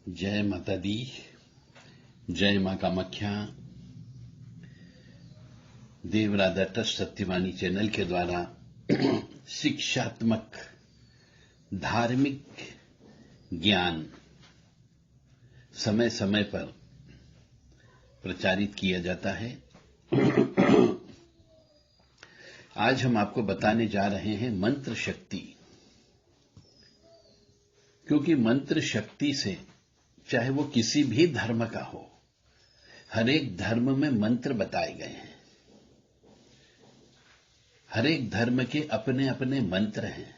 जय माता दी। जय मां कामाख्या। देवराधा ट्रस्ट सत्यवाणी चैनल के द्वारा शिक्षात्मक धार्मिक ज्ञान समय समय पर प्रचारित किया जाता है। आज हम आपको बताने जा रहे हैं मंत्र शक्ति, क्योंकि मंत्र शक्ति से चाहे वो किसी भी धर्म का हो, हर एक धर्म में मंत्र बताए गए हैं। हर एक धर्म के अपने अपने मंत्र हैं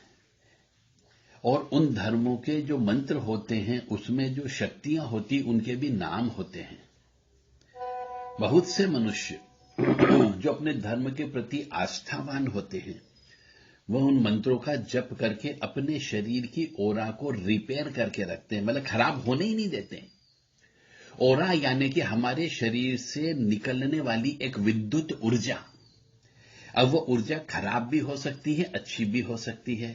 और उन धर्मों के जो मंत्र होते हैं उसमें जो शक्तियां होती उनके भी नाम होते हैं। बहुत से मनुष्य जो अपने धर्म के प्रति आस्थावान होते हैं वह उन मंत्रों का जप करके अपने शरीर की ओरा को रिपेयर करके रखते हैं, मतलब खराब होने ही नहीं देते। ओरा यानी कि हमारे शरीर से निकलने वाली एक विद्युत ऊर्जा। अब वो ऊर्जा खराब भी हो सकती है, अच्छी भी हो सकती है।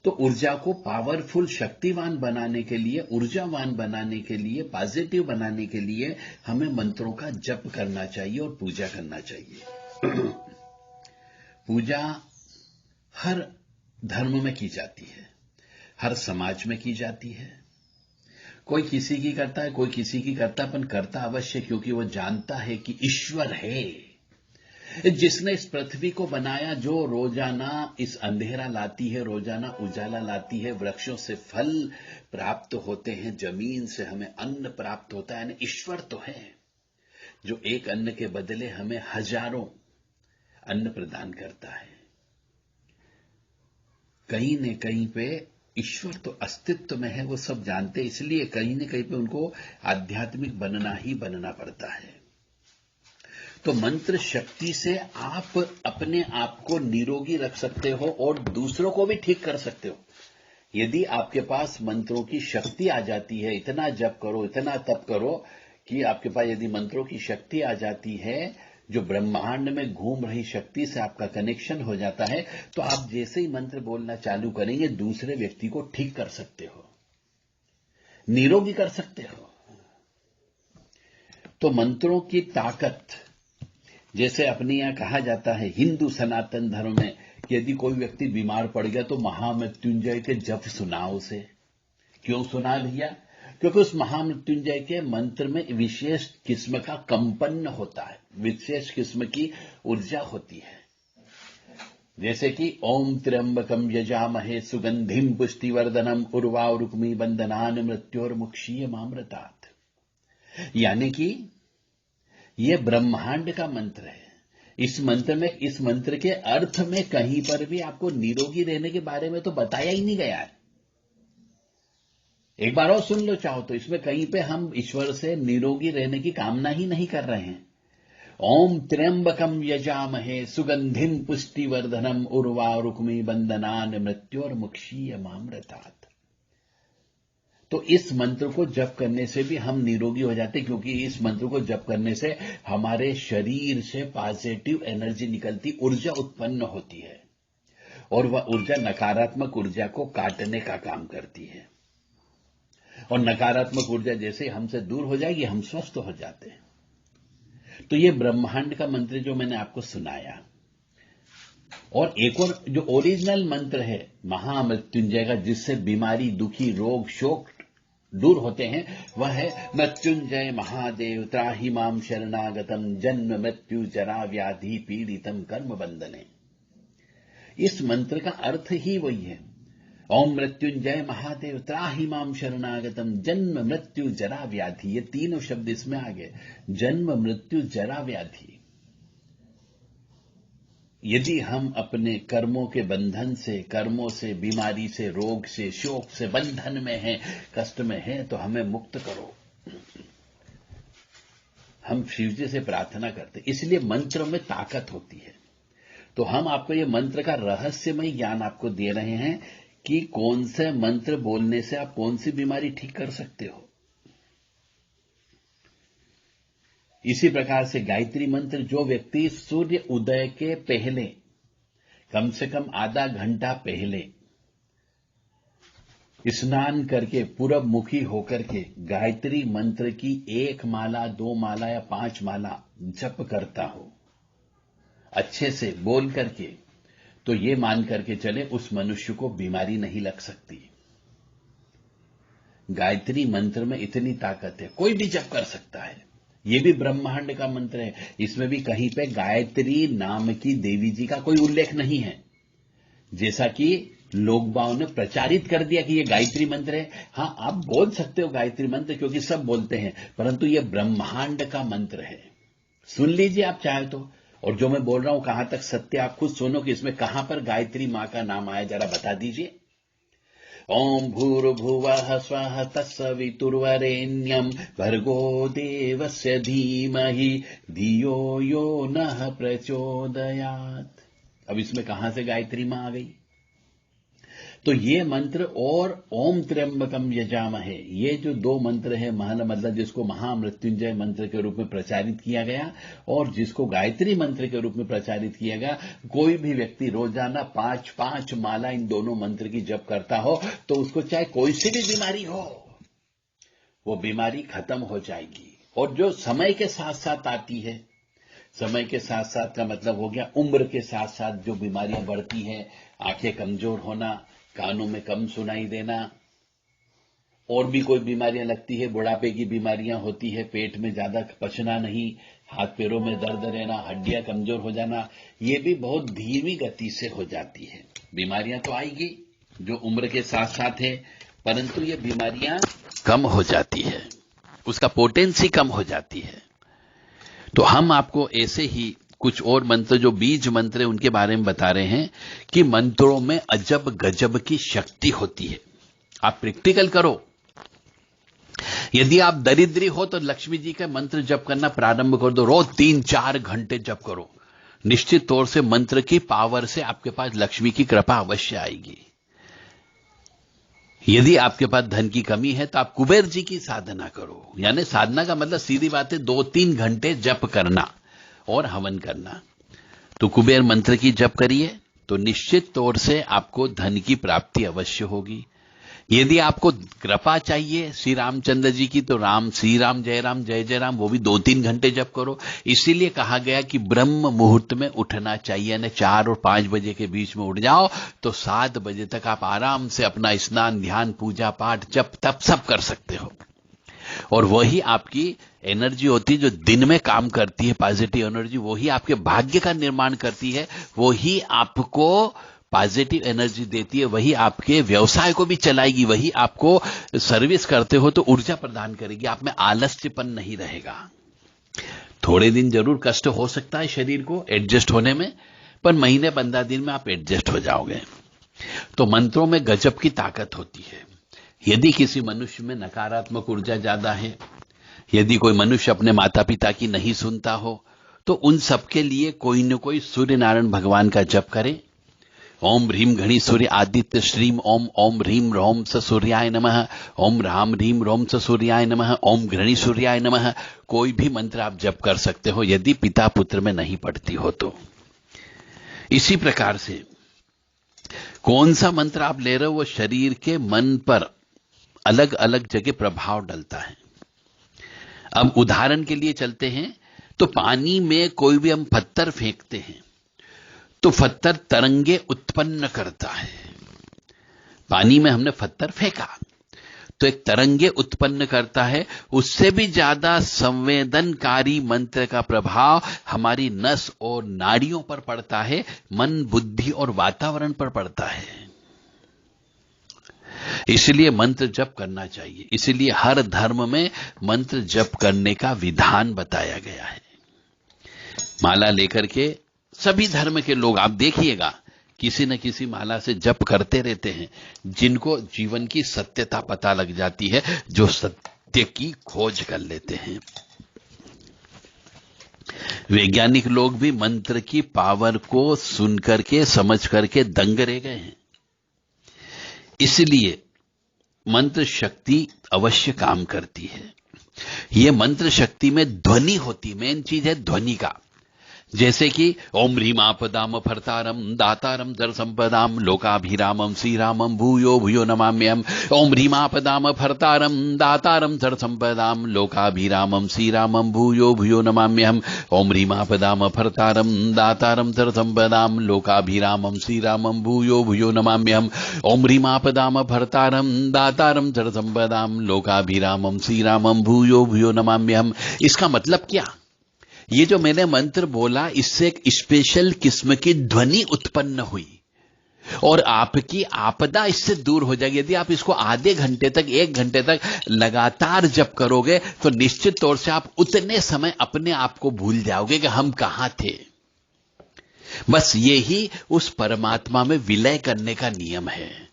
तो ऊर्जा को पावरफुल, शक्तिवान बनाने के लिए, ऊर्जावान बनाने के लिए, पॉजिटिव बनाने के लिए हमें मंत्रों का जप करना चाहिए और पूजा करना चाहिए। पूजा हर धर्म में की जाती है, हर समाज में की जाती है। कोई किसी की करता है, कोई किसी की करता, अपन करता अवश्य, क्योंकि वो जानता है कि ईश्वर है जिसने इस पृथ्वी को बनाया, जो रोजाना इस अंधेरा लाती है, रोजाना उजाला लाती है, वृक्षों से फल प्राप्त होते हैं, जमीन से हमें अन्न प्राप्त होता है। यानी ईश्वर तो है जो एक अन्न के बदले हमें हजारों अन्न प्रदान करता है। कहीं न कहीं पे ईश्वर तो अस्तित्व में है, वो सब जानते, इसलिए कहीं न कहीं पे उनको आध्यात्मिक बनना ही बनना पड़ता है। तो मंत्र शक्ति से आप अपने आप को निरोगी रख सकते हो और दूसरों को भी ठीक कर सकते हो। यदि आपके पास मंत्रों की शक्ति आ जाती है, इतना जप करो, इतना तप करो कि आपके पास यदि मंत्रों की शक्ति आ जाती है, जो ब्रह्मांड में घूम रही शक्ति से आपका कनेक्शन हो जाता है, तो आप जैसे ही मंत्र बोलना चालू करेंगे दूसरे व्यक्ति को ठीक कर सकते हो, निरोगी कर सकते हो। तो मंत्रों की ताकत, जैसे अपने यहां कहा जाता है हिंदू सनातन धर्म में कि यदि कोई व्यक्ति बीमार पड़ गया तो महामृत्युंजय के जप सुनाओ उसे। क्यों सुना भैया? क्योंकि उस महामृत्युंजय के मंत्र में विशेष किस्म का कंपन होता है, विशेष किस्म की ऊर्जा होती है। जैसे कि ओम त्र्यंबकम यजामहे सुगंधिम पुष्टिवर्धनम उर्वारुक्मी बंधनान मृत्योर्मुक्षीय मामृतात्। यानी कि यह ब्रह्मांड का मंत्र है। इस मंत्र के अर्थ में कहीं पर भी आपको निरोगी रहने के बारे में तो बताया ही नहीं गया है। एक बार और सुन लो चाहो तो, इसमें कहीं पे हम ईश्वर से निरोगी रहने की कामना ही नहीं कर रहे हैं। ओम त्र्यंबकम यजामहे सुगंधिम पुष्टिवर्धनम उर्वारुक्मी बंधनान मृत्योर्मुक्षीय मामृतात्। तो इस मंत्र को जप करने से भी हम निरोगी हो जाते, क्योंकि इस मंत्र को जप करने से हमारे शरीर से पॉजिटिव एनर्जी निकलती, ऊर्जा उत्पन्न होती है और वह ऊर्जा नकारात्मक ऊर्जा को काटने का काम करती है। और नकारात्मक ऊर्जा जैसे हमसे दूर हो जाएगी हम स्वस्थ हो जाते हैं। तो यह ब्रह्मांड का मंत्र जो मैंने आपको सुनाया, और एक और जो ओरिजिनल मंत्र है महामृत्युंजय का, जिससे बीमारी, दुखी, रोग, शोक दूर होते हैं, वह है मृत्युंजय महादेव त्राहि माम शरणागतम जन्म मृत्यु जरा व्याधि पीड़ितम कर्म बंधने। इस मंत्र का अर्थ ही वही है। ओम मृत्युंजय महादेव त्राहि माम शरणागतम जन्म मृत्यु जरा व्याधि, ये तीनों शब्द इसमें आ गए। जन्म मृत्यु जरा व्याधि। यदि हम अपने कर्मों के बंधन से, कर्मों से, बीमारी से, रोग से, शोक से बंधन में हैं, कष्ट में हैं, तो हमें मुक्त करो। हम शिव जी से प्रार्थना करते, इसलिए मंत्र में ताकत होती है। तो हम आपको ये मंत्र का रहस्यमय ज्ञान आपको दे रहे हैं कि कौन से मंत्र बोलने से आप कौन सी बीमारी ठीक कर सकते हो। इसी प्रकार से गायत्री मंत्र, जो व्यक्ति सूर्य उदय के पहले, कम से कम आधा घंटा पहले स्नान करके पूरब मुखी होकर के गायत्री मंत्र की 1 माला 2 माला या 5 माला जप करता हो अच्छे से बोल करके, तो ये मान करके चले उस मनुष्य को बीमारी नहीं लग सकती। गायत्री मंत्र में इतनी ताकत है, कोई भी जप कर सकता है। ये भी ब्रह्मांड का मंत्र है, इसमें भी कहीं पे गायत्री नाम की देवी जी का कोई उल्लेख नहीं है, जैसा कि लोग बाव ने प्रचारित कर दिया कि ये गायत्री मंत्र है। हां, आप बोल सकते हो गायत्री मंत्र क्योंकि सब बोलते हैं, परंतु ये ब्रह्मांड का मंत्र है। सुन लीजिए आप चाहे तो, और जो मैं बोल रहा हूं कहां तक सत्य आप खुद सुनो कि इसमें कहां पर गायत्री मां का नाम आया, जरा बता दीजिए। ओम भूर्भुवः स्वः तत्सवितुर्वरेण्यं भर्गो देवस्य धीमहि धियो यो नः प्रचोदयात्। अब इसमें कहां से गायत्री मां आ गई? तो ये मंत्र और ओम त्र्यंबकम यजामहे, ये जो 2 मंत्र है, मतलब जिसको महामृत्युंजय मंत्र के रूप में प्रचारित किया गया और जिसको गायत्री मंत्र के रूप में प्रचारित किया गया, कोई भी व्यक्ति रोजाना 5-5 माला इन दोनों मंत्र की जप करता हो तो उसको चाहे कोई सी भी बीमारी हो, वो बीमारी खत्म हो जाएगी। और जो समय के साथ साथ आती है, समय के साथ साथ का मतलब हो गया उम्र के साथ साथ जो बीमारियां बढ़ती है, आंखें कमजोर होना, कानों में कम सुनाई देना, और भी कोई बीमारियां लगती है, बुढ़ापे की बीमारियां होती है, पेट में ज्यादा पचना नहीं, हाथ पैरों में दर्द रहना, हड्डियां कमजोर हो जाना, ये भी बहुत धीमी गति से हो जाती है। बीमारियां तो आएगी जो उम्र के साथ साथ है, परंतु ये बीमारियां कम हो जाती है, उसका पोटेंसी कम हो जाती है। तो हम आपको ऐसे ही कुछ और मंत्र जो बीज मंत्र है उनके बारे में बता रहे हैं कि मंत्रों में अजब गजब की शक्ति होती है। आप प्रैक्टिकल करो। यदि आप दरिद्री हो तो लक्ष्मी जी का मंत्र जप करना प्रारंभ कर दो, रोज 3-4 घंटे जप करो। निश्चित तौर से मंत्र की पावर से आपके पास लक्ष्मी की कृपा अवश्य आएगी। यदि आपके पास धन की कमी है तो आप कुबेर जी की साधना करो। यानी साधना का मतलब सीधी बात है 2-3 घंटे जप करना और हवन करना। तो कुबेर मंत्र की जप करिए तो निश्चित तौर से आपको धन की प्राप्ति अवश्य होगी। यदि आपको कृपा चाहिए श्री रामचंद्र जी की, तो श्री राम जय जय राम, वो भी 2-3 घंटे जप करो। इसीलिए कहा गया कि ब्रह्म मुहूर्त में उठना चाहिए, यानी 4 और 5 बजे के बीच में उठ जाओ तो 7 बजे तक आप आराम से अपना स्नान, ध्यान, पूजा पाठ, जप तप सब कर सकते हो। और वही आपकी एनर्जी होती है जो दिन में काम करती है, पॉजिटिव एनर्जी, वही आपके भाग्य का निर्माण करती है, वही आपको पॉजिटिव एनर्जी देती है, वही आपके व्यवसाय को भी चलाएगी, वही आपको सर्विस करते हो तो ऊर्जा प्रदान करेगी, आप में आलस्यपन नहीं रहेगा। थोड़े दिन जरूर कष्ट हो सकता है शरीर को एडजस्ट होने में, पर महीने 15 दिन में आप एडजस्ट हो जाओगे। तो मंत्रों में गजब की ताकत होती है। यदि किसी मनुष्य में नकारात्मक ऊर्जा ज्यादा है, यदि कोई मनुष्य अपने माता पिता की नहीं सुनता हो, तो उन सबके लिए कोई न कोई सूर्य नारायण भगवान का जप करें। ओम ह्रीम घणी सूर्य आदित्य श्रीम ओम ओम ह्रीम रोम स सूर्याय नमः, ओम राम ह्रीम रोम स सूर्याय नमः, ओम घृणी सूर्याय नमः। कोई भी मंत्र आप जप कर सकते हो यदि पिता पुत्र में नहीं पड़ती हो तो। इसी प्रकार से कौन सा मंत्र आप ले रहे हो वो शरीर के मन पर अलग अलग जगह प्रभाव डलता है। अब उदाहरण के लिए चलते हैं तो पानी में कोई भी हम पत्थर फेंकते हैं तो पत्थर तरंगे उत्पन्न करता है। पानी में हमने पत्थर फेंका तो एक तरंगे उत्पन्न करता है। उससे भी ज्यादा संवेदनकारी मंत्र का प्रभाव हमारी नस और नाड़ियों पर पड़ता है, मन, बुद्धि और वातावरण पर पड़ता है। इसलिए मंत्र जप करना चाहिए। इसलिए हर धर्म में मंत्र जप करने का विधान बताया गया है। माला लेकर के सभी धर्म के लोग आप देखिएगा किसी न किसी माला से जप करते रहते हैं, जिनको जीवन की सत्यता पता लग जाती है, जो सत्य की खोज कर लेते हैं। वैज्ञानिक लोग भी मंत्र की पावर को सुन करके समझ करके दंग रह गए हैं। इसलिए मंत्र शक्ति अवश्य काम करती है। यह मंत्र शक्ति में ध्वनि होती, मेन चीज है ध्वनि का। जैसे कि ओम ह्रीमापदाम फर्तारम दातारम दर संपदाम लोकाभिरामम श्रीरामम भूयो भूयो नमाम्यहम्। ओम ह्रीमापदाम फर्तारम दातारम दर संपदाम लोकाभिरामम श्रीरामम भूयो भूयो नमाम्यहम्। ओम ह्रीमापदाम फर्तारम दातारम दर संपदाम लोकाभिरामम श्रीरामम भूयो भूयो नमाम्यहम्। ओम ह्रीमापदाम फर्तारम दातारम दर संपदाम लोकाभिरामम श्रीरामम भूयो भूयो नमाम्यहम्। इसका मतलब क्या? ये जो मैंने मंत्र बोला, इससे एक स्पेशल किस्म की ध्वनि उत्पन्न हुई और आपकी आपदा इससे दूर हो जाएगी। यदि आप इसको आधे घंटे तक, 1 घंटे तक लगातार जप करोगे तो निश्चित तौर से आप उतने समय अपने आप को भूल जाओगे कि हम कहां थे। बस यही उस परमात्मा में विलय करने का नियम है।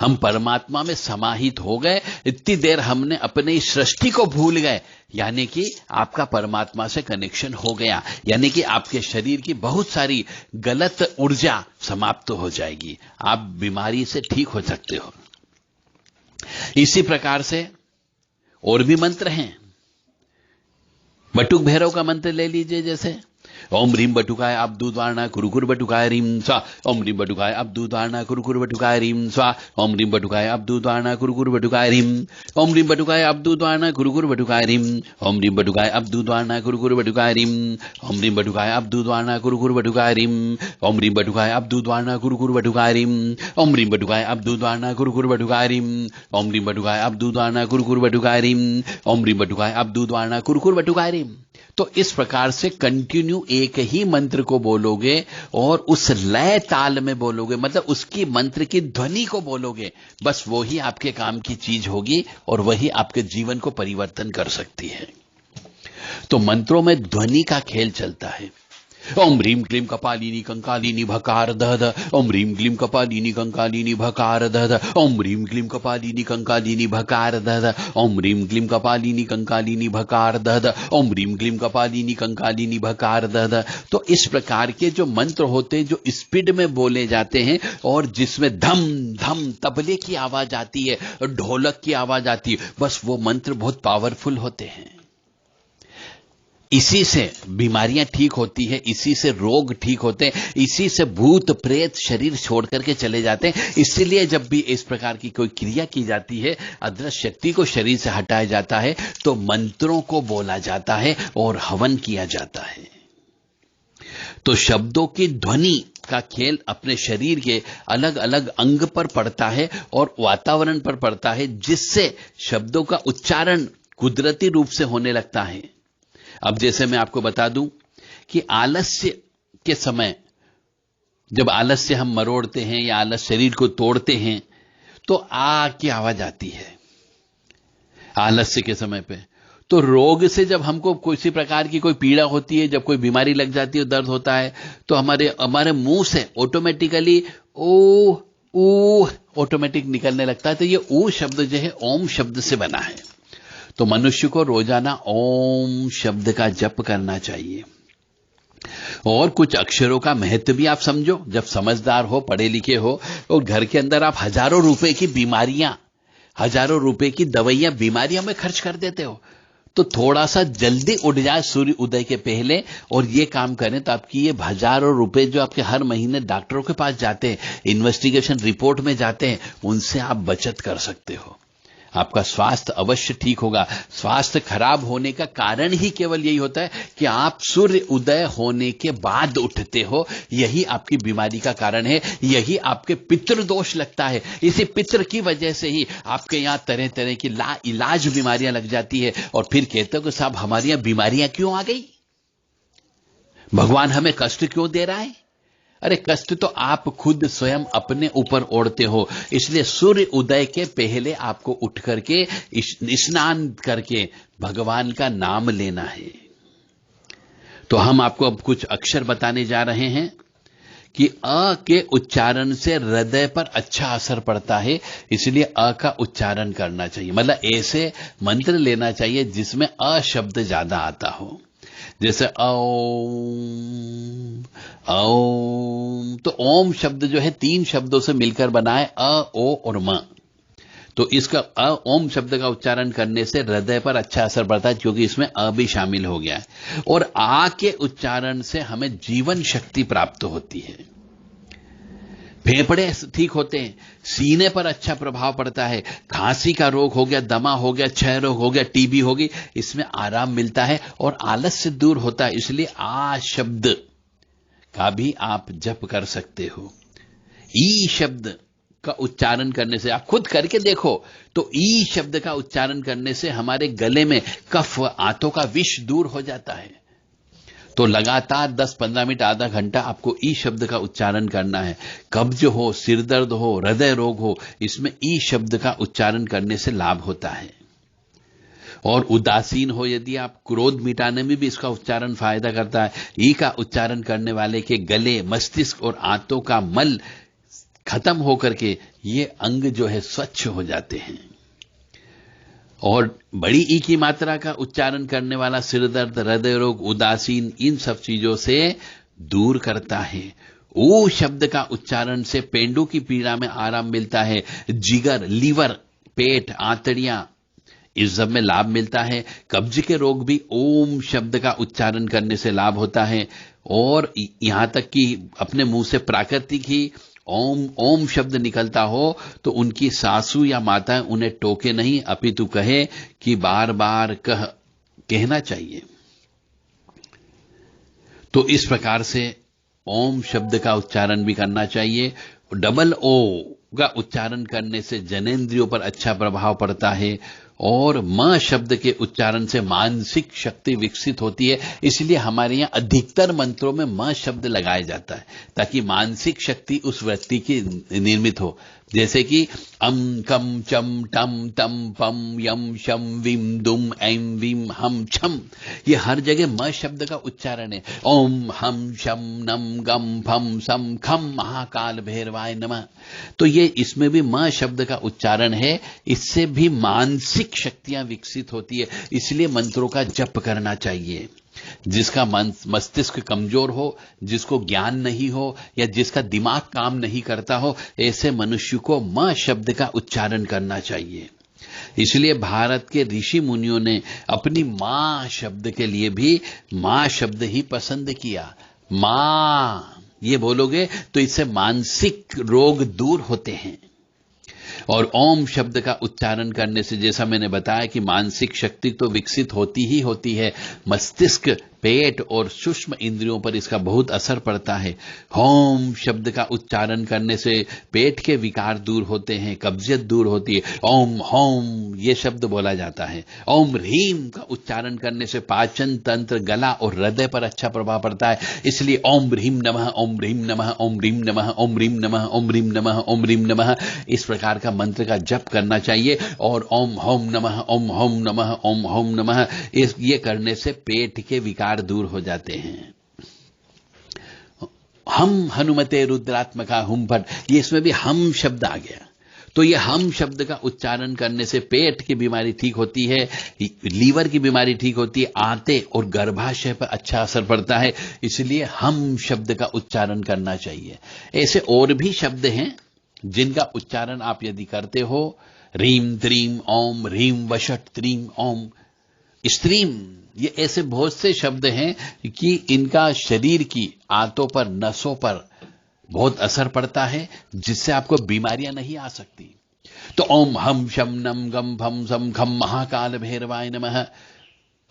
हम परमात्मा में समाहित हो गए, इतनी देर हमने अपने इस सृष्टि को भूल गए, यानी कि आपका परमात्मा से कनेक्शन हो गया, यानी कि आपके शरीर की बहुत सारी गलत ऊर्जा समाप्त हो जाएगी, आप बीमारी से ठीक हो सकते हो। इसी प्रकार से और भी मंत्र हैं। बटुक भैरव का मंत्र ले लीजिए, जैसे ओम ह्रीम बटुकाय अब्दु द्वारणा कुरुकुर बटुकाय ह्रीम स्वा। ओम ह्रीम बटुकाय अब्दु द्वारणा कुरुकुर बटुकाय ह्रीम स्वा। ओम ह्रीम बटुकाय अब्दु द्वारणा कुरुकुर बटुकाय ह्रीम। ओम ह्रीम बटुकाय अब्दु द्वारणा कुरुकुर बटुकाय ह्रीम। ओम ह्रीम बटुकाय अब्दु द्वारणा कुरुकुर बटुकाय ह्रीम। ओम ह्रीम बटुकाय अब्दु द्वारणा कुरुकुर बटुकाय ह्रीम। ओम ह्रीम बटुकाय अब्दु द्वारणा कुरुकुर बटुकाय ह्रीम। ओम ह्रीम बटुकाय अब्दु द्वारणा कुरुकुर बटुकाय ह्रीम। ओम ह्रीम बटुकाय अब्दु द्वारणा कुरुकुर बटुकाय ह्रीम। ओम ह्रीम बटुकाय अब्दु द्वारणा कुरुकुर बटुकाय ह्रीम। तो इस प्रकार से कंटिन्यू एक ही मंत्र को बोलोगे और उस लय ताल में बोलोगे, मतलब उसकी मंत्र की ध्वनि को बोलोगे, बस वो ही आपके काम की चीज होगी और वही आपके जीवन को परिवर्तन कर सकती है। तो मंत्रों में ध्वनि का खेल चलता है। ओम ह्रीम क्लीम कपालिनी कंकालिनी भकार दध। ओम ह्रीम क्लीम कपालिनी कंकालिनी भकार दध। ओम ह्रीम क्लीम कपालिनी कंकालिनी भकार दध। ओम ह्रीम क्लीम कपालिनी कंकालिनी भकार दध। ओम ह्रीम क्लीम कपालिनी कंकालिनी भकार दध। तो इस प्रकार के जो मंत्र होते हैं, जो स्पीड में बोले जाते हैं और जिसमें धम धम तबले की आवाज आती है, ढोलक की आवाज आती है, बस वो मंत्र बहुत पावरफुल होते हैं। इसी से बीमारियां ठीक होती है, इसी से रोग ठीक होते हैं, इसी से भूत प्रेत शरीर छोड़ करके चले जाते हैं। इसीलिए जब भी इस प्रकार की कोई क्रिया की जाती है, अदृश्य शक्ति को शरीर से हटाया जाता है, तो मंत्रों को बोला जाता है और हवन किया जाता है। तो शब्दों की ध्वनि का खेल अपने शरीर के अलग अलग अंग पर पड़ता है और वातावरण पर पड़ता है, जिससे शब्दों का उच्चारण कुदरती रूप से होने लगता है। अब जैसे मैं आपको बता दूं कि आलस्य के समय जब आलस्य हम मरोड़ते हैं या आलस शरीर को तोड़ते हैं, तो आ की आवाज आती है आलस्य के समय पे। तो रोग से जब हमको किसी प्रकार की कोई पीड़ा होती है, जब कोई बीमारी लग जाती है, दर्द होता है, तो हमारे मुंह से ऑटोमेटिकली ओ ऊ ऑटोमेटिक निकलने लगता है। तो ये ऊ शब्द जो है ओम शब्द से बना है। तो मनुष्य को रोजाना ओम शब्द का जप करना चाहिए। और कुछ अक्षरों का महत्व भी आप समझो। जब समझदार हो, पढ़े लिखे हो और घर के अंदर आप हजारों रुपए की बीमारियां, हजारों रुपए की दवाइयां बीमारियों में खर्च कर देते हो, तो थोड़ा सा जल्दी उठ जाए सूर्य उदय के पहले और ये काम करें, तो आपकी ये हजारों रुपए जो आपके हर महीने डॉक्टरों के पास जाते हैं, इन्वेस्टिगेशन रिपोर्ट में जाते हैं, उनसे आप बचत कर सकते हो। आपका स्वास्थ्य अवश्य ठीक होगा। स्वास्थ्य खराब होने का कारण ही केवल यही होता है कि आप सूर्य उदय होने के बाद उठते हो। यही आपकी बीमारी का कारण है, यही आपके पितृ दोष लगता है। इसी पितृ की वजह से ही आपके यहां तरह तरह की लाइलाज बीमारियां लग जाती है और फिर कहते हो कि साहब हमारी यहां बीमारियां क्यों आ गई, भगवान हमें कष्ट क्यों दे रहा है। अरे कष्ट तो आप खुद स्वयं अपने ऊपर ओढ़ते हो। इसलिए सूर्य उदय के पहले आपको उठ करके स्नान करके भगवान का नाम लेना है। तो हम आपको अब कुछ अक्षर बताने जा रहे हैं कि अ के उच्चारण से हृदय पर अच्छा असर पड़ता है, इसलिए अ का उच्चारण करना चाहिए। मतलब ऐसे मंत्र लेना चाहिए जिसमें अ शब्द ज्यादा आता हो। जैसे ओम, ओम, तो ओम शब्द जो है 3 शब्दों से मिलकर बना है, अ, ओ और म। तो इसका ओम शब्द का उच्चारण करने से हृदय पर अच्छा असर पड़ता है, क्योंकि इसमें अ भी शामिल हो गया है। और आ के उच्चारण से हमें जीवन शक्ति प्राप्त होती है, फेफड़े ठीक होते हैं, सीने पर अच्छा प्रभाव पड़ता है, खांसी का रोग हो गया, दमा हो गया, क्षय रोग हो गया, टीबी होगी, इसमें आराम मिलता है और आलस्य दूर होता है। इसलिए आ शब्द का भी आप जप कर सकते हो। ई शब्द का उच्चारण करने से, आप खुद करके देखो, तो ई शब्द का उच्चारण करने से हमारे गले में कफ, आंतों का विष दूर हो जाता है। तो लगातार 10-15 मिनट, आधा घंटा आपको ई शब्द का उच्चारण करना है। कब्ज हो, सिर दर्द हो, हृदय रोग हो, इसमें ई शब्द का उच्चारण करने से लाभ होता है। और उदासीन हो यदि आप, क्रोध मिटाने में भी इसका उच्चारण फायदा करता है। ई का उच्चारण करने वाले के गले, मस्तिष्क और आंतों का मल खत्म होकर के ये अंग जो है स्वच्छ हो जाते हैं। और बड़ी ई की मात्रा का उच्चारण करने वाला सिर दर्द, हृदय रोग, उदासीन, इन सब चीजों से दूर करता है। ऊ शब्द का उच्चारण से पेंडू की पीड़ा में आराम मिलता है, जिगर, लीवर, पेट, आंतड़ियां, इस सब में लाभ मिलता है। कब्ज के रोग भी ओम शब्द का उच्चारण करने से लाभ होता है। और यहां तक कि अपने मुंह से प्राकृतिक ही ओम ओम शब्द निकलता हो तो उनकी सासू या माता उन्हें टोके नहीं, अपितु कहे कि बार बार कहना चाहिए। तो इस प्रकार से ओम शब्द का उच्चारण भी करना चाहिए। डबल ओ का उच्चारण करने से जनेंद्रियों पर अच्छा प्रभाव पड़ता है। और म शब्द के उच्चारण से मानसिक शक्ति विकसित होती है। इसलिए हमारे यहां अधिकतर मंत्रों में म शब्द लगाया जाता है, ताकि मानसिक शक्ति उस व्यक्ति की निर्मित हो। जैसे कि अम कम चम टम तम पम यम शम विम दुम ऐम विम हम छम, ये हर जगह म शब्द का उच्चारण है। ओम हम शम नम गम फम सम खम महाकाल भैरवाय नमः। तो ये इसमें भी म शब्द का उच्चारण है। इससे भी मानसिक शक्तियां विकसित होती है। इसलिए मंत्रों का जप करना चाहिए। जिसका मस्तिष्क कमजोर हो, जिसको ज्ञान नहीं हो, या जिसका दिमाग काम नहीं करता हो, ऐसे मनुष्य को म शब्द का उच्चारण करना चाहिए। इसलिए भारत के ऋषि मुनियों ने अपनी मां शब्द के लिए भी मां शब्द ही पसंद किया। मां ये बोलोगे तो इससे मानसिक रोग दूर होते हैं। और ओम शब्द का उच्चारण करने से, जैसा मैंने बताया कि मानसिक शक्ति तो विकसित होती ही होती है, मस्तिष्क, पेट और सूक्ष्म इंद्रियों पर इसका बहुत असर पड़ता है। ओम शब्द का उच्चारण करने से पेट के विकार दूर होते हैं, कब्जियत दूर होती है। ओम होम ये शब्द बोला जाता है। ओम ह्रीम का उच्चारण करने से पाचन तंत्र, गला और हृदय पर अच्छा प्रभाव पड़ता है। इसलिए ओम ह्रीम नमः, ओम ह्रीम नमः, ओम ह्रीम नमः, ओम ह्रीम नमः, ओम ह्रीम नमः, ओम ह्रीम नमः, इस प्रकार का मंत्र का जप करना चाहिए। और ओम होम नमः, ओम होम नमः, ओम होम नमः, ये करने से पेट के विकार दूर हो जाते हैं। हम हनुमते रुद्रात्मका हुम फट, ये इसमें भी हम शब्द आ गया। तो ये हम शब्द का उच्चारण करने से पेट की बीमारी ठीक होती है, लीवर की बीमारी ठीक होती है, आंतें और गर्भाशय पर अच्छा असर पड़ता है। इसलिए हम शब्द का उच्चारण करना चाहिए। ऐसे और भी शब्द हैं जिनका उच्चारण आप यदि करते हो, रीम त्रीम ओम, रीम वशट त्रीम ओम, स्त्रीम, ये ऐसे बहुत से शब्द हैं कि इनका शरीर की आंतों पर, नसों पर बहुत असर पड़ता है, जिससे आपको बीमारियां नहीं आ सकती। तो ओम हम शम नम गम फम सम खम महाकाल भैरवाय नमः,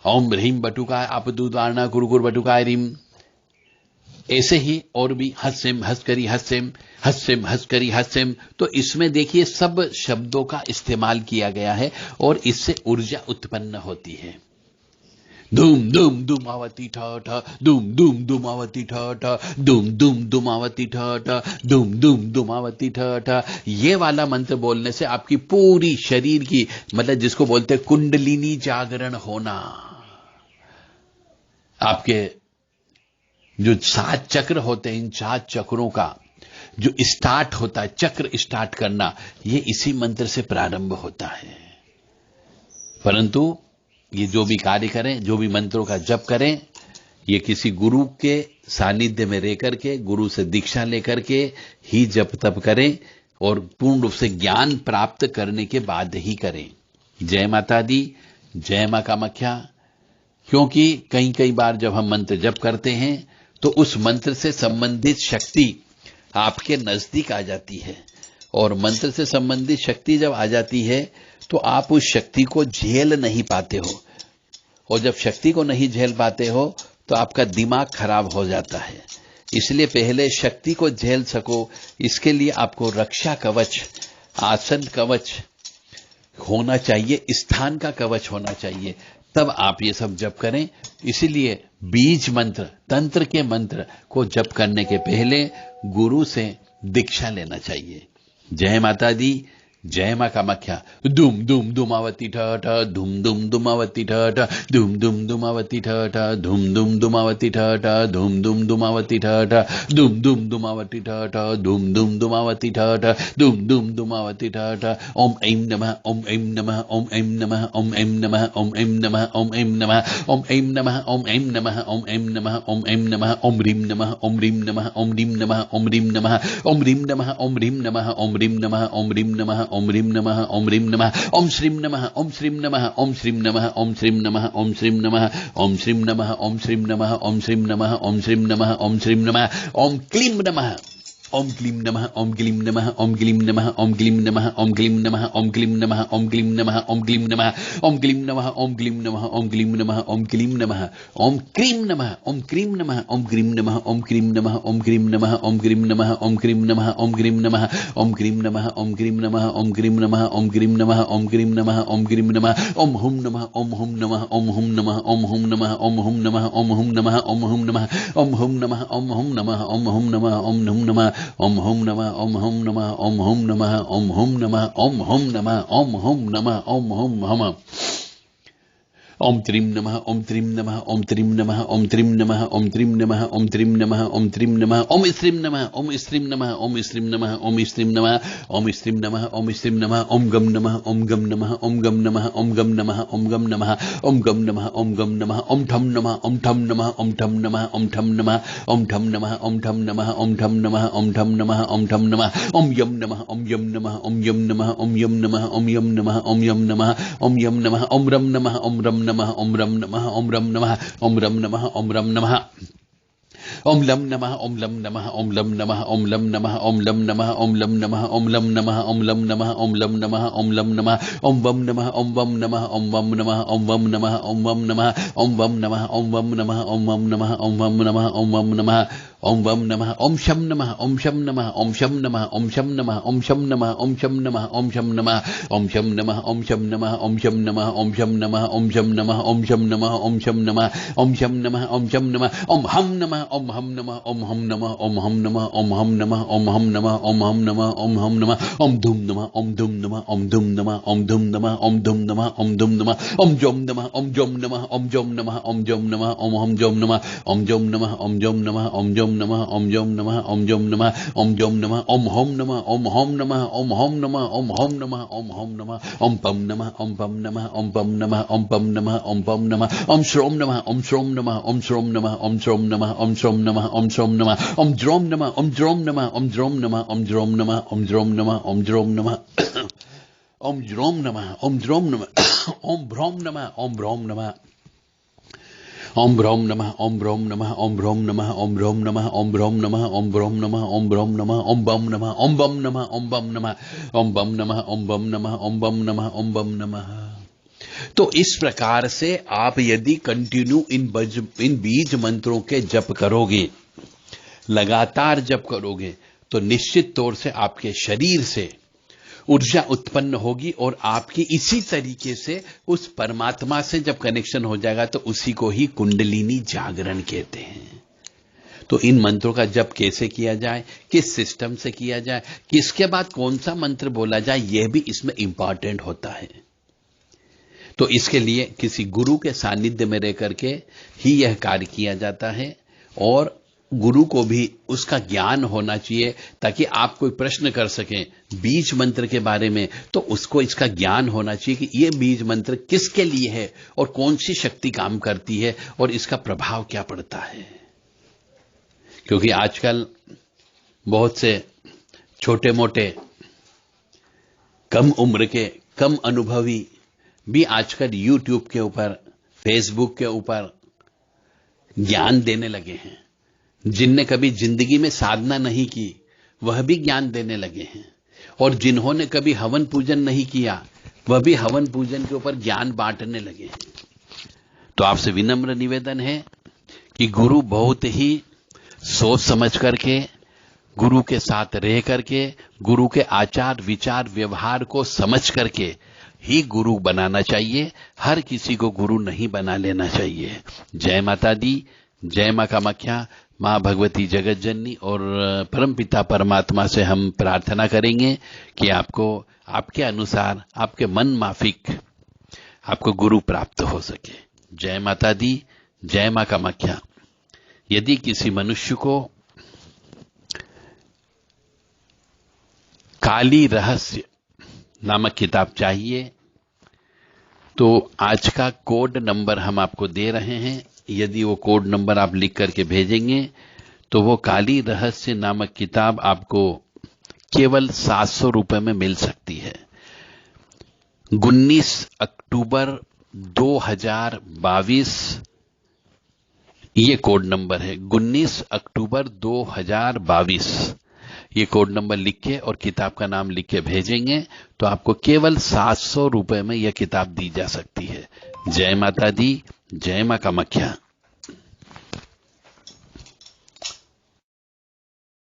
ओम ह्रीम बटुकाय आपदुदारणा कुरकुर बटुकाय रीम। ऐसे ही और भी हस्सेम हस्करी हस्सेम, हस्सेम हस्करी हस्सेम। तो इसमें देखिए सब शब्दों का इस्तेमाल किया गया है और इससे ऊर्जा उत्पन्न होती है। धूम धूम धूमावती ठ ठ, धूम धूम धूमावती ठ ठ, धूम धूम धूमावती ठ ठ, धूम धूम धूमावती ठ ठ। ये वाला मंत्र बोलने से आपकी पूरी शरीर की, मतलब जिसको बोलते हैं कुंडलिनी जागरण होना, आपके जो 7 चक्र होते हैं, इन 7 चक्रों का जो स्टार्ट होता है, चक्र स्टार्ट करना, ये इसी मंत्र से प्रारंभ होता है। परंतु ये जो भी कार्य करें, जो भी मंत्रों का जप करें, ये किसी गुरु के सानिध्य में रह करके, गुरु से दीक्षा लेकर के ही जप तप करें। और पूर्ण रूप से ज्ञान प्राप्त करने के बाद ही करें। जय माता दी, जय मां कामाख्या। क्योंकि कई बार जब हम मंत्र जप करते हैं तो उस मंत्र से संबंधित शक्ति आपके नजदीक आ जाती है, और मंत्र से संबंधित शक्ति जब आ जाती है तो आप उस शक्ति को झेल नहीं पाते हो, और जब शक्ति को नहीं झेल पाते हो तो आपका दिमाग खराब हो जाता है। इसलिए पहले शक्ति को झेल सको, इसके लिए आपको रक्षा कवच, आसन कवच होना चाहिए, स्थान का कवच होना चाहिए, तब आप ये सब जप करें। इसीलिए बीज मंत्र, तंत्र के मंत्र को जप करने के पहले गुरु से दीक्षा लेना चाहिए। जय माता दी, जय मां कामाख्या। धूम धूम धूमावती ठठ, धूम धूम धूमावती ठठ, धूम धूम धूमावती ठठ, धूम धूम धूमावती ठठ, धूम धूम धूमावती ठठ, धूम धूम धूमावती ठठ, धूम धूम धूमावती ठठ, धूम धूम धूमावती ठठ। ओम ऐं नमः, ओम ऐं नमः, ओम ऐं नमः, ओम ऐं नमः, ओम ऐं नमः, ओम ऐं नमः, ओम ऐं नमः, ओम ऐं नमः, ओम ऐं नमः, ओम ऐं नमः, ओम ह्रीं नमः, ओम ह्रीं नमः, ओम ह्रीं नमः, ओम ह्रीं नमः, ओम ह्रीं नमः, ओम ह्रीं नमः, ओम ह्रीं नमः, ओम ह्रीं नमः, ओम ह्रीं नमः, ओम ह्रीं नमः, ओम श्रीं नमः, ओम श्रीं नमः, ओम श्रीं नमः, ओम श्रीं नमः, ओम श्रीं नमः, ओम श्रीं नमः, ओम श्रीं नमः, ओम श्रीं नमः, ओम श्रीं नमः, ओम श्रीं नमः, ओम क्लीं नमः, ओम क्लीं नमः, ओम क्लीं नमः, ओम क्लीं नमः, ओम क्लीं नमः, ओम क्लीं नमः, ओम क्लीं नमः, ओम क्लीं नमः, ओम क्लीं नमः, ओम क्लीं नमः, ओम क्लीं नमः, ओम क्लीं नमः, ओम क्लीं नमः, ओम क्रीं नमः, ओम क्रीं नमः, ओम क्रीं नमः, ओम क्रीं नमः, ओम क्रीं नमः, ओम क्रीं नमः, ओम क्रीं नमः, ओम क्रीं नमः, ओम क्रीं नमः, ओम क्रीं नमः, ओम क्रीं नमः, ओम क्रीं नमः, ओम क्रीं नमः, ओम क्रीं नमः, ओम हुम नमः, ओम हुम नमः, ओम हुम नमः, ओम हुम नमः, ओम हुम नमः, ओम हुम नमः, ओम हुम नमः, ओम हुम नमः, ओम हुम नमः, ओम हुम नमः, ओम हुम नमः, ओम हुम नमः, ओम हुम नमः, ओम हुम नमः, ओम हुम नमः, ओम हुम नमः, ओम हुम नमः, ओम हुम नमः। ओम त्रीं नमः, ओम त्रीं नमः, ओम त्रीं नमः, ओम त्रीं नमः, ओम त्रीं नमः, ओम त्रीं नमः, ओम त्रीं नमः, ओम स्त्रीं नमः, ओम स्त्रीं नमः, ओम स्त्रीं नमः, ओम स्त्रीं नमः, ओम स्त्रीं नमः, ओम स्त्रीं नमः, ओम गम नमः, ओम गम नमः, ओम गम नमः, ओम गम नमः, ओम गम नमः, ओम गम नमः, ओम गम नमः, ओम ठम नमः, ओम ठम नमः, ओम ठम नमः, ओम ठम नमः, ओम ठम नमः, ओम ठम नमः, ओम ठम नमः, ओम ठम नमः, ओम ठम नमः, ओम यम नमः, ओम यम नमः, ओम यम नमः, ओम यम नमः, ओम यम नमः, ओम यम नमः, ओम यम नमः, ओम रम नमः, ओम रम नमः, ओम रम नमः, ओम रम नमः, ओम रम नमः, ओम रम नमः, ओम लम नमः, ओम लम नमः, ओम लम नमः, ओम लम नमः, ओम लम नमः, ओम लम नमः, ओम लम नमः, ओम लम नमः, ओम लम नमः, ओम लम नमः, ओम वम नमः, ओम वम नमः, ओम वम नमः, ओम वम नमः, ओम वम नमः, ओम वम नमः, ओम वम नमः, ओम वम नमः, ओम वम नमः, ओम वम नमः, ओम वम नमः, ओम शम नमः, ओम शम नमः, ओम शम नमः, ओम शम नमः, ओम शम नमः, ओम शम नमः, ओम शम नमः, ओम शम नमः, ओम शम नमः, ओम शम नमः, ओम शम नमः, ओम शम नमः, ओम शम नमः, ओम शम नमः, ओम शम नमः, ओम शम नमः, ओम हम नमः, ओम हम नमः, ओम हम नमः, ओम हम नमः, ओम हम नमः, ओम हम नमः, ओम हम नमः, ओम हम नमः, ओम धूम नमः, ओम धूम नमः, ओम धूम नमः, ओम धूम नमः, ओम धूम नमः, ओम धूम नमः, ओम जोम नमः, ओम जोम नमः, ओम जोम नमः, ओम जोम नमः, ओम हम जोम नमः, ओम जोम नमः, ओम जोम नमः, ओम जोम नमः, ओम जोम नमः, ओम जोम नमः, ओम जोम नमः, ओम होम नमः, ओम होम नमः, ओम होम नमः, ओम होम नमः, ओम होम नमः, ओम पम नमः, ओम पम नमः, ओम पम नमः, ओम पम नमः, ओम पम नमः, ओम श्रोम नमः, ओम श्रोम नमः, ओम श्रोम नमः, ओम श्रोम नमः, ओम श्रोम नमः, ओम श्रोम नमः, ओम द्रोम नमः, ओम द्रोम नमः, ओम द्रोम नमः, ओम द्रोम नमः, ओम द्रोम नमः, ओम द्रोम नमः, ओम द्रोम नमः, ओम द्रोम नमः, ओम भ्रोम नमः, ओम भ्रोम नमः, ओम भ्रोम नमः, ओम भ्रोम नमः, ओम भ्रोम नमः, ओम भ्रोम नमः, ओम भ्रोम नमः, ओम भ्रोम नमः, ओम भ्रोम नमः, ओम बम नमः, ओम बम नमः, ओम बम नमः, ओम बम नमः, ओम बम नमः, ओम बम नमः, ओम बम नमः। तो इस प्रकार से आप यदि कंटिन्यू इन बीज मंत्रों के जप करोगे, लगातार जप करोगे, तो निश्चित तौर से आपके शरीर से ऊर्जा उत्पन्न होगी और आपकी इसी तरीके से उस परमात्मा से जब कनेक्शन हो जाएगा तो उसी को ही कुंडलिनी जागरण कहते हैं। तो इन मंत्रों का जप कैसे किया जाए, किस सिस्टम से किया जाए, किसके बाद कौन सा मंत्र बोला जाए, यह भी इसमें इंपॉर्टेंट होता है। तो इसके लिए किसी गुरु के सानिध्य में रह करके ही यह कार्य किया जाता है, और गुरु को भी उसका ज्ञान होना चाहिए, ताकि आप कोई प्रश्न कर सकें बीज मंत्र के बारे में, तो उसको इसका ज्ञान होना चाहिए कि ये बीज मंत्र किसके लिए है और कौन सी शक्ति काम करती है और इसका प्रभाव क्या पड़ता है। क्योंकि आजकल बहुत से छोटे मोटे कम उम्र के, कम अनुभवी भी आजकल YouTube के ऊपर, फेसबुक के ऊपर ज्ञान देने लगे हैं। जिनने कभी जिंदगी में साधना नहीं की वह भी ज्ञान देने लगे हैं, और जिन्होंने कभी हवन पूजन नहीं किया वह भी हवन पूजन के ऊपर ज्ञान बांटने लगे हैं। तो आपसे विनम्र निवेदन है कि गुरु बहुत ही सोच समझ करके, गुरु के साथ रह करके, गुरु के आचार विचार व्यवहार को समझ करके ही गुरु बनाना चाहिए। हर किसी को गुरु नहीं बना लेना चाहिए। जय माता दी, जय मां कामाख्या, मां भगवती जगत जननी और परमपिता परमात्मा से हम प्रार्थना करेंगे कि आपको आपके अनुसार, आपके मन माफिक आपको गुरु प्राप्त हो सके। जय माता दी, जय मां कामाख्या। यदि किसी मनुष्य को काली रहस्य नामक किताब चाहिए तो आज का कोड नंबर हम आपको दे रहे हैं। यदि वो कोड नंबर आप लिख करके भेजेंगे तो वो काली रहस्य नामक किताब आपको केवल 700 रुपए में मिल सकती है। 19 अक्टूबर 2022 ये कोड नंबर है। 19 अक्टूबर 2022 ये कोड नंबर लिख के और किताब का नाम लिख के भेजेंगे तो आपको केवल 700 रुपए में यह किताब दी जा सकती है। जय माता दी, जय मां कामाख्या।